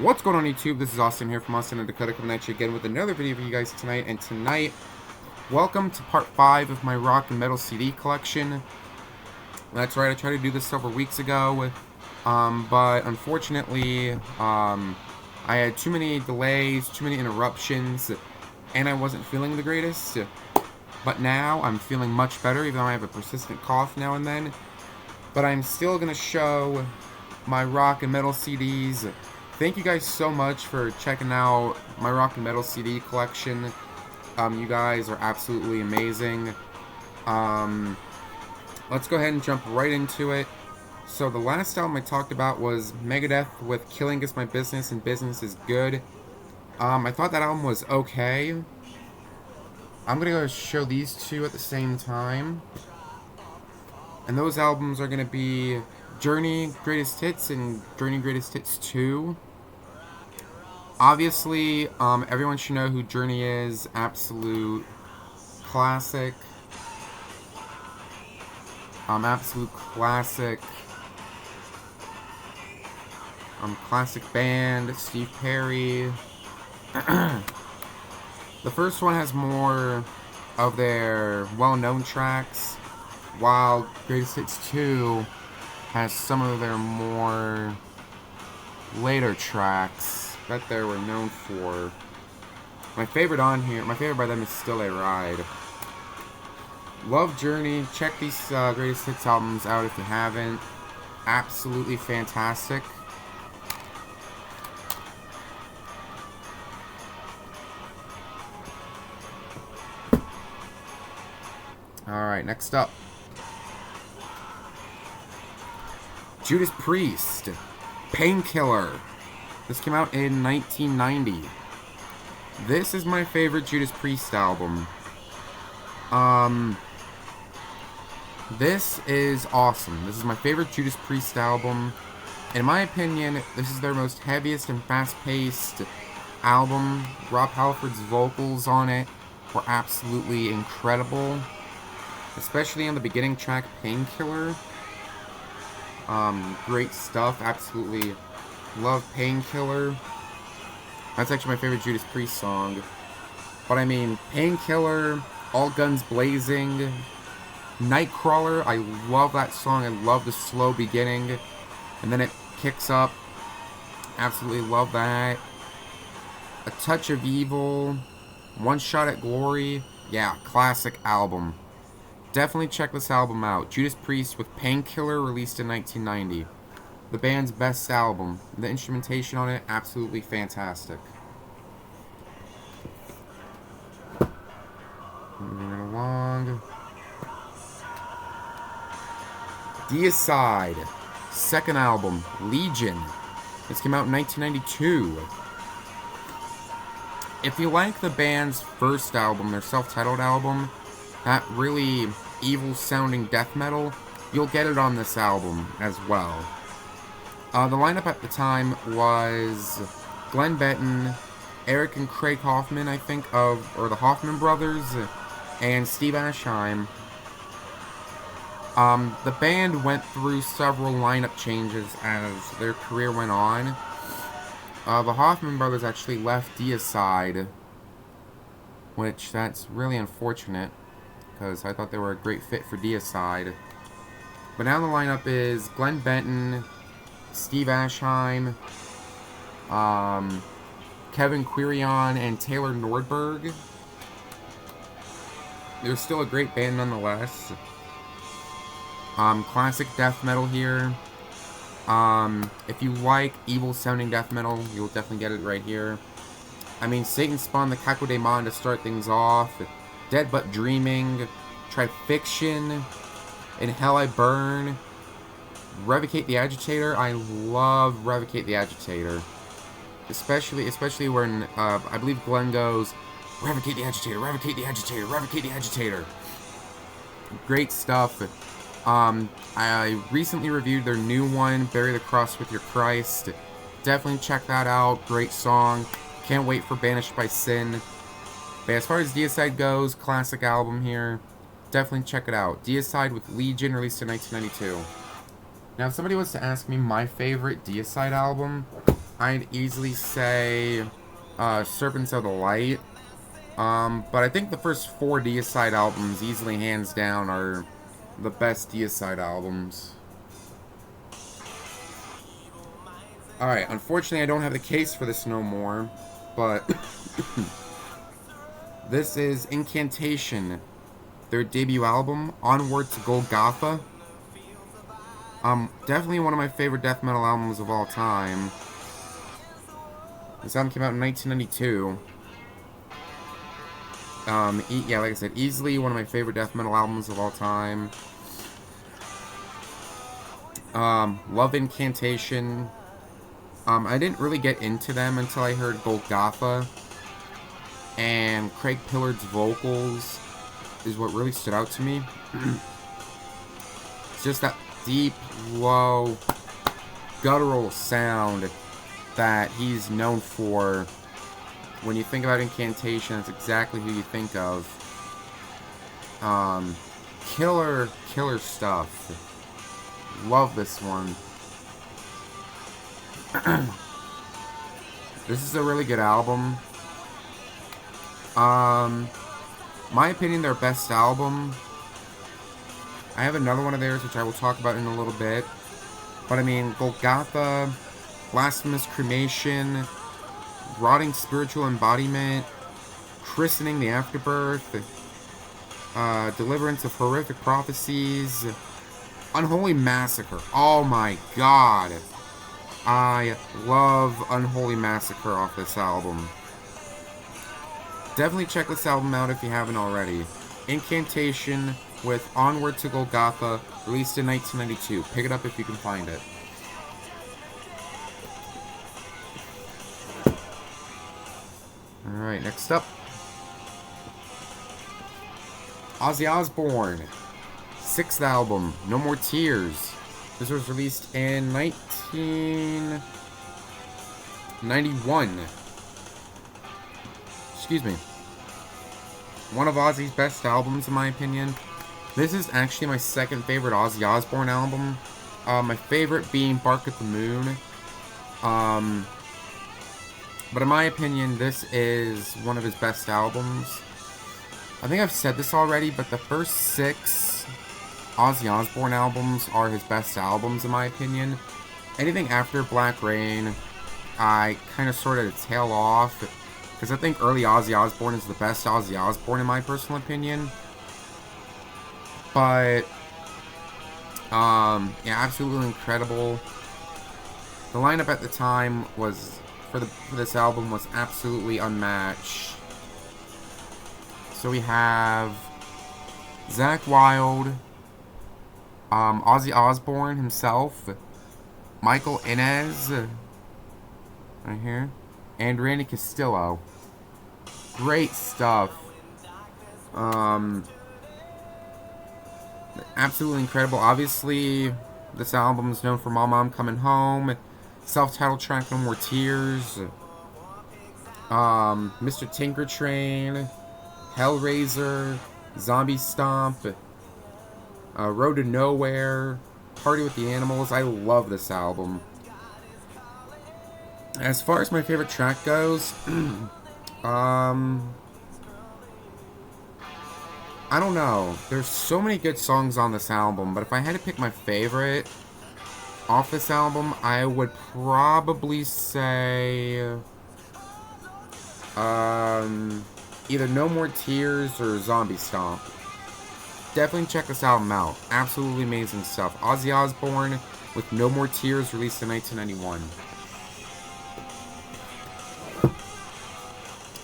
What's going on YouTube? This is Austin here from Austin and Dakota coming at you again with another video for you guys tonight. And tonight, welcome to part 5 of my rock and metal CD collection. That's right, I tried to do this several weeks ago, but unfortunately, I had too many delays, too many interruptions, and I wasn't feeling the greatest. But now, I'm feeling much better, even though I have a persistent cough now and then. But I'm still going to show my rock and metal CDs. Thank you guys so much for checking out my rock and metal CD collection. You guys are absolutely amazing. Let's go ahead and jump right into it. So the last album I talked about was Megadeth with Killing Is My Business and Business Is Good. I thought that album was okay. I'm going to go show these two at the same time. And those albums are going to be Journey Greatest Hits and Journey Greatest Hits 2. Obviously, everyone should know who Journey is. Absolute classic. Absolute classic. Classic band. Steve Perry. The first one has more of their well-known tracks, while Greatest Hits 2 has some of their more later tracks that they were known for. My favorite on here, my favorite by them is Still a Ride. Love Journey. Check these Greatest Hits albums out if you haven't. Absolutely fantastic. Alright, next up. Judas Priest. Painkiller. This came out in 1990. This is my favorite Judas Priest album. This is awesome. This is my favorite Judas Priest album. In my opinion, this is their most heaviest and fast-paced album. Rob Halford's vocals on it were absolutely incredible. Especially on the beginning track, Painkiller. Great stuff. Absolutely love Painkiller. That's actually my favorite Judas Priest song. But I mean, Painkiller, All Guns Blazing, Nightcrawler, I love that song. I love the slow beginning. And then it kicks up. Absolutely love that. A Touch of Evil, One Shot at Glory. Yeah, classic album. Definitely check this album out. Judas Priest with Painkiller, released in 1990. The band's best album. The instrumentation on it, absolutely fantastic. Moving right along. Deicide. Second album, Legion. This came out in 1992. If you like the band's first album, their self-titled album, that really evil-sounding death metal, you'll get it on this album as well. The lineup at the time was Glenn Benton, Eric and Craig Hoffman, I think, or the Hoffman brothers, and Steve Asheim. The band went through several lineup changes as their career went on. The Hoffman brothers actually left Deicide, which that's really unfortunate, because I thought they were a great fit for Deicide. But now the lineup is Glenn Benton, Steve Asheim, Kevin Quirion, and Taylor Nordberg. They're still a great band nonetheless. Classic death metal here. If you like evil-sounding death metal, you'll definitely get it right here. I mean, Satan Spawned the Cacodemon to start things off. Dead But Dreaming. Trifixion. In Hell I Burn. Revocate the Agitator. I love Revocate the Agitator. Especially when, I believe Glenn goes, Revocate the Agitator, Revocate the Agitator, Revocate the Agitator. Great stuff. I recently reviewed their new one, Bury the Cross with Your Christ. Definitely check that out. Great song. Can't wait for Banished by Sin. But as far as Deicide goes, classic album here. Definitely check it out. Deicide with Legion, released in 1992. Now, if somebody was to ask me my favorite Deicide album, I'd easily say Serpents of the Light. But I think the first 4 Deicide albums, easily hands down, are the best Deicide albums. Alright, unfortunately I don't have the case for this no more, but this is Incantation, their debut album, Onward to Golgotha. Definitely one of my favorite death metal albums of all time. This album came out in 1992. Yeah, like I said, easily one of my favorite death metal albums of all time. Love Incantation. I didn't really get into them until I heard Golgotha. And Craig Pillard's vocals is what really stood out to me. It's just that deep, low, guttural sound that he's known for. When you think about Incantation, it's exactly who you think of. Killer stuff. Love this one. This is a really good album. My opinion, their best album. I have another one of theirs, which I will talk about in a little bit. But I mean, Golgotha, Blasphemous Cremation, Rotting Spiritual Embodiment, Christening the Afterbirth, Deliverance of Horrific Prophecies, Unholy Massacre. Oh my god. I love Unholy Massacre off this album. Definitely check this album out if you haven't already. Incantation with Onward to Golgotha, released in 1992. Pick it up if you can find it. Alright, next up. Ozzy Osbourne. 6th album, No More Tears. This was released in 1991. Excuse me. One of Ozzy's best albums, in my opinion. This is actually my second favorite Ozzy Osbourne album. My favorite being Bark at the Moon. But in my opinion, this is one of his best albums. I think I've said this already, but the first 6 Ozzy Osbourne albums are his best albums, in my opinion. Anything after Black Rain, I kind of sort of tail off, because I think early Ozzy Osbourne is the best Ozzy Osbourne, in my personal opinion. But, yeah, absolutely incredible. The lineup at the time was, for this album, was absolutely unmatched. So we have Zakk Wylde, Ozzy Osbourne himself, Michael Inez, right here, and Randy Castillo. Great stuff. Absolutely incredible. Obviously, this album is known for Mama I'm Coming Home, self-titled track No More Tears, Mr. Tinker Train, Hellraiser, Zombie Stomp, Road to Nowhere, Party with the Animals. I love this album. As far as my favorite track goes, I don't know. There's so many good songs on this album, but if I had to pick my favorite off this album, I would probably say either No More Tears or Zombie Stomp. Definitely check this album out. Absolutely amazing stuff. Ozzy Osbourne with No More Tears, released in 1991.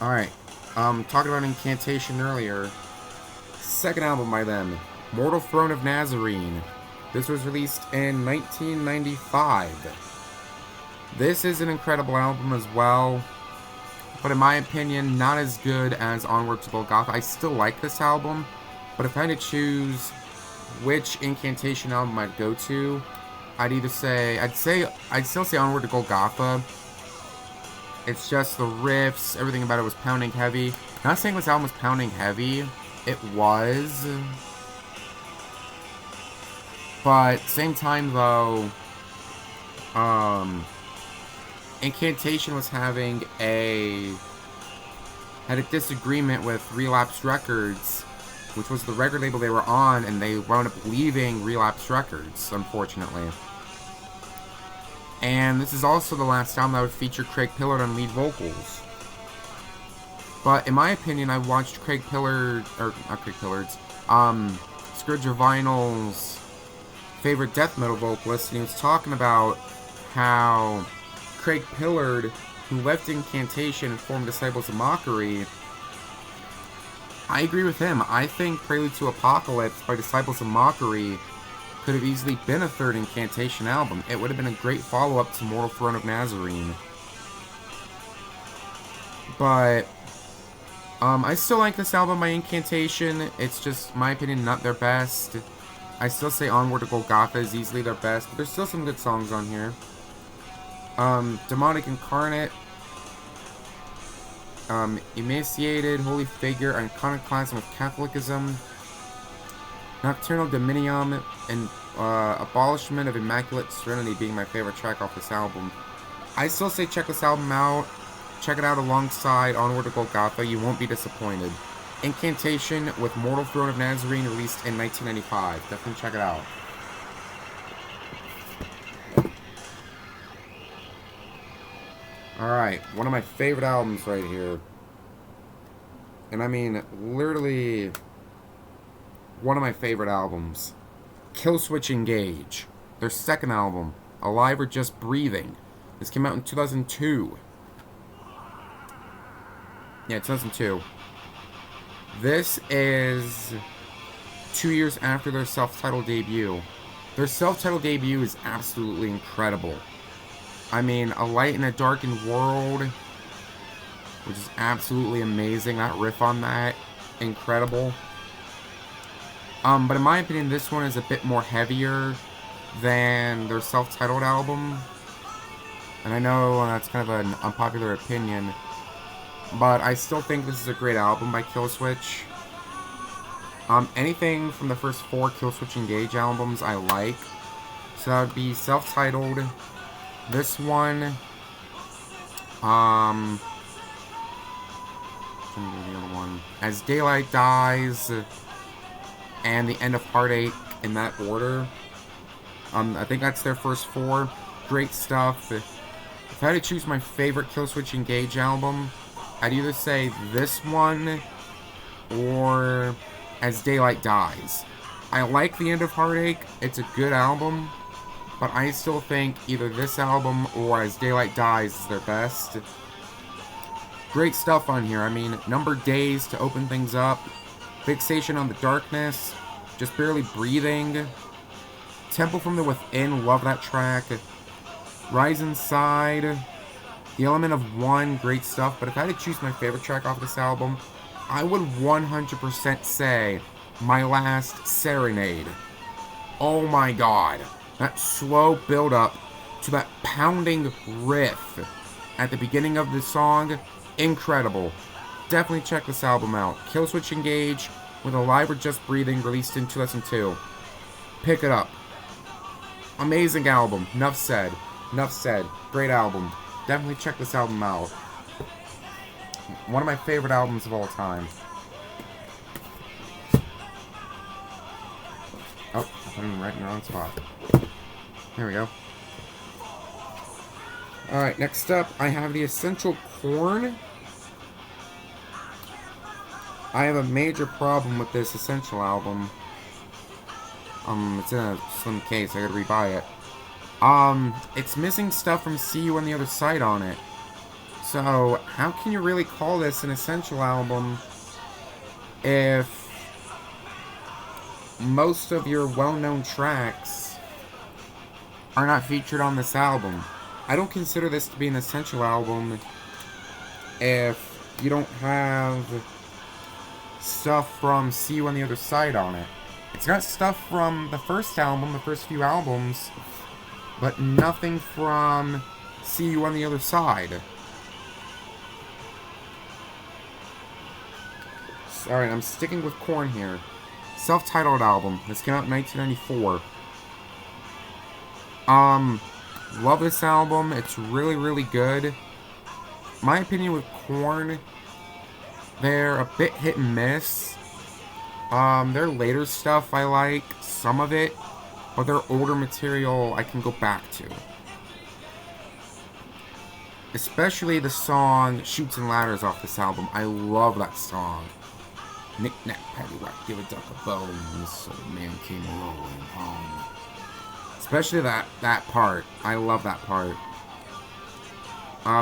Alright, talking about Incantation earlier. Second album by them, Mortal Throne of Nazarene. This was released in 1995. This is an incredible album as well, but in my opinion, not as good as Onward to Golgotha. I still like this album, but if I had to choose which Incantation album I'd go to, I'd still say Onward to Golgotha. It's just the riffs, everything about it was pounding heavy. Not saying this album was pounding heavy. It was. But, same time though, Incantation was had a disagreement with Relapse Records, which was the record label they were on, and they wound up leaving Relapse Records, unfortunately. And this is also the last album that would feature Craig Pillard on lead vocals. But in my opinion, I watched Craig Pillard, or not Craig Pillard's, Scourge of Vinyl's favorite death metal vocalist, and he was talking about how Craig Pillard, who left Incantation and formed Disciples of Mockery, I agree with him. I think Prelude to Apocalypse by Disciples of Mockery could have easily been a third Incantation album. It would have been a great follow-up to Mortal Throne of Nazarene. But I still like this album by Incantation. It's just, in my opinion, not their best. I still say Onward to Golgotha is easily their best, but there's still some good songs on here. Demonic Incarnate, Emaciated, Holy Figure, Iconoclasm of Catholicism, Nocturnal Dominium, and Abolishment of Immaculate Serenity being my favorite track off this album. I still say check this album out. Check it out alongside Onward to Golgotha. You won't be disappointed. Incantation with Mortal Throne of Nazarene, released in 1995. Definitely check it out. Alright, one of my favorite albums right here. And I mean, literally, one of my favorite albums. Killswitch Engage. Their second album, Alive or Just Breathing. This came out in 2002. Yeah, 2002. This is 2 years after their self-titled debut. Their self-titled debut is absolutely incredible. I mean, A Light in a Darkened World, which is absolutely amazing. That riff on that, incredible. But in my opinion, this one is a bit more heavier than their self-titled album. And I know that's kind of an unpopular opinion, but I still think this is a great album by Killswitch. Anything from the first 4 Killswitch Engage albums I like. So that would be self-titled, this one, the other one, As Daylight Dies, and The End of Heartache, in that order. I think that's their first 4. Great stuff. If I had to choose my favorite Killswitch Engage album, I'd either say this one or As Daylight Dies. I like The End of Heartache. It's a good album, but I still think either this album or As Daylight Dies is their best. Great stuff on here. I mean, Numbered Days to open things up. Fixation on the Darkness. Just Barely Breathing. Temple from the Within. Love that track. Rise Inside. The Element of One. Great stuff. But if I had to choose my favorite track off this album, I would 100% say My Last Serenade. Oh my god. That slow build-up to that pounding riff at the beginning of the song, incredible. Definitely check this album out. Killswitch Engage with Alive or Just Breathing, released in 2002. Pick it up. Amazing album. Enough said. Enough said. Great album. Definitely check this album out. One of my favorite albums of all time. Oh, I'm right in the wrong spot. There we go. Alright, next up, I have the Essential Corn. I have a major problem with this Essential album. It's in a slim case, I gotta rebuy it. It's missing stuff from See You on the Other Side on it. So, how can you really call this an Essential album if most of your well-known tracks are not featured on this album? I don't consider this to be an Essential album if you don't have stuff from See You on the Other Side on it. It's got stuff from the first album, the first few albums, but nothing from See You on the Other Side. Alright, I'm sticking with Korn here. Self-titled album. This came out in 1994. Love this album. It's really, really good. My opinion with Korn, they're a bit hit and miss. Their later stuff I like, some of it, but their older material I can go back to. Especially the song Chutes and Ladders off this album. I love that song. Knick-knack, paddywhack, give a duck a bone. So the man came rolling home. Especially that part. I love that part.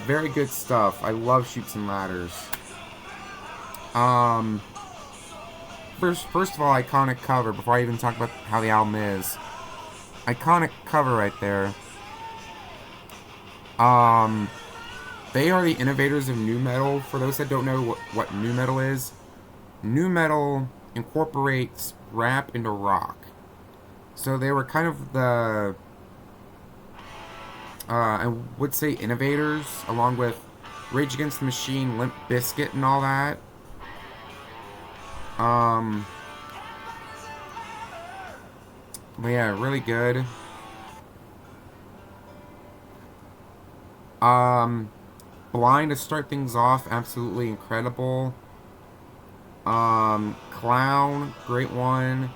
Very good stuff. I love Chutes and Ladders. First of all, iconic cover. Before I even talk about how the album is, iconic cover right there. They are the innovators of nu metal. For those that don't know what nu metal is, nu metal incorporates rap into rock. So they were kind of the, I would say, innovators, along with Rage Against the Machine, Limp Bizkit, and all that. But yeah, really good. Blind to start things off, absolutely incredible. Clown, great one.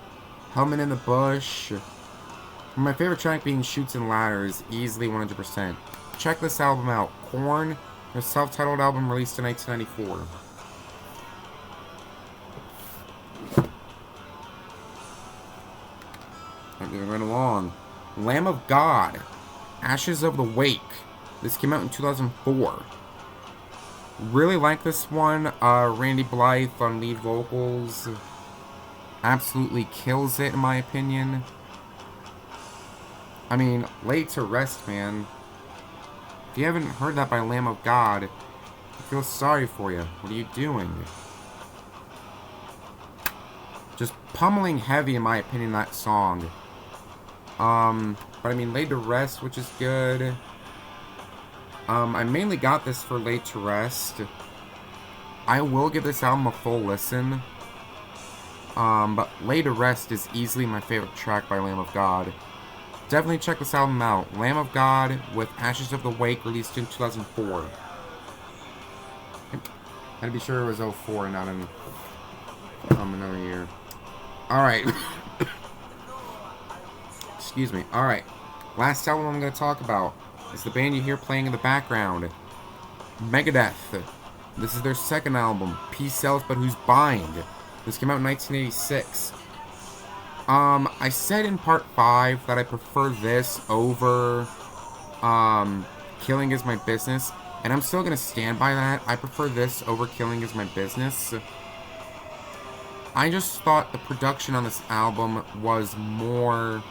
Helmet in the Bush. My favorite track being Chutes and Ladders, easily 100%. Check this album out. Korn, their self-titled album released in 1994. Moving right along. Lamb of God, Ashes of the Wake. This came out in 2004. Really like this one. Randy Blythe on lead vocals. Absolutely kills it, in my opinion. I mean, Laid to Rest, man. If you haven't heard that by Lamb of God, I feel sorry for you. What are you doing? Just pummeling heavy, in my opinion, that song. But I mean, Laid to Rest, which is good. I mainly got this for Laid to Rest. I will give this album a full listen. But Laid to Rest is easily my favorite track by Lamb of God. Definitely check this album out. Lamb of God with Ashes of the Wake, released in 2004. Had to be sure it was 04, not in another year. Alright. Excuse me. Alright. Last album I'm going to talk about is the band you hear playing in the background. Megadeth. This is their second album. Peace Sells, But Who's Buying? This came out in 1986. I said in part 5 that I prefer this over Killing Is My Business, and I'm still going to stand by that. I prefer this over Killing Is My Business. I just thought the production on this album was more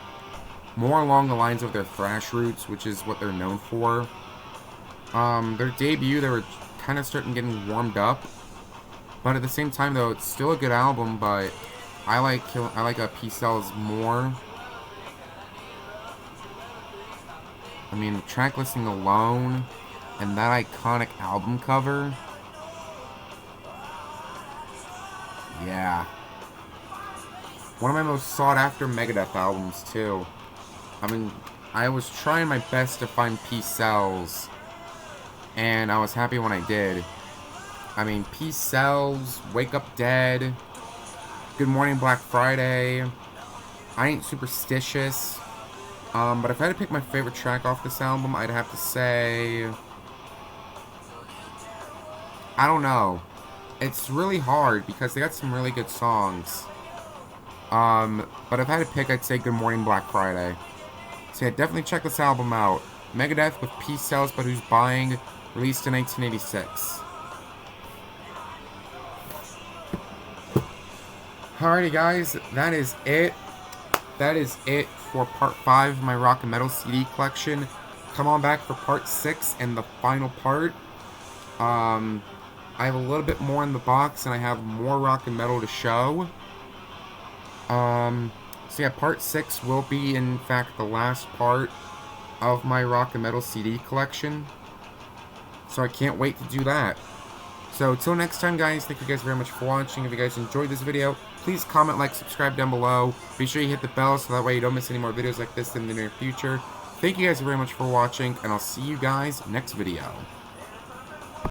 along the lines of their thrash roots, which is what they're known for. Their debut, they were kind of starting getting warmed up, but at the same time, though, it's still a good album. But I like Peace Sells more. I mean, the track listing alone and that iconic album cover. Yeah. One of my most sought after Megadeth albums, too. I mean, I was trying my best to find Peace Sells, and I was happy when I did. I mean, Peace Sells, Wake Up Dead, Good Morning Black Friday, I Ain't Superstitious. But if I had to pick my favorite track off this album, I'd have to say, I don't know. It's really hard because they got some really good songs. But if I had to pick, I'd say Good Morning Black Friday. So yeah, definitely check this album out. Megadeth with Peace Sells, But Who's Buying, released in 1986. Alrighty guys, that is it. That is it for part 5 of my rock and metal CD collection. Come on back for part 6 and the final part. I have a little bit more in the box, and I have more rock and metal to show. So yeah, part 6 will be, in fact, the last part of my rock and metal CD collection. So I can't wait to do that. So till next time, guys, thank you guys very much for watching. If you guys enjoyed this video, please comment, like, subscribe down below. Be sure you hit the bell so that way you don't miss any more videos like this in the near future. Thank you guys very much for watching, and I'll see you guys next video.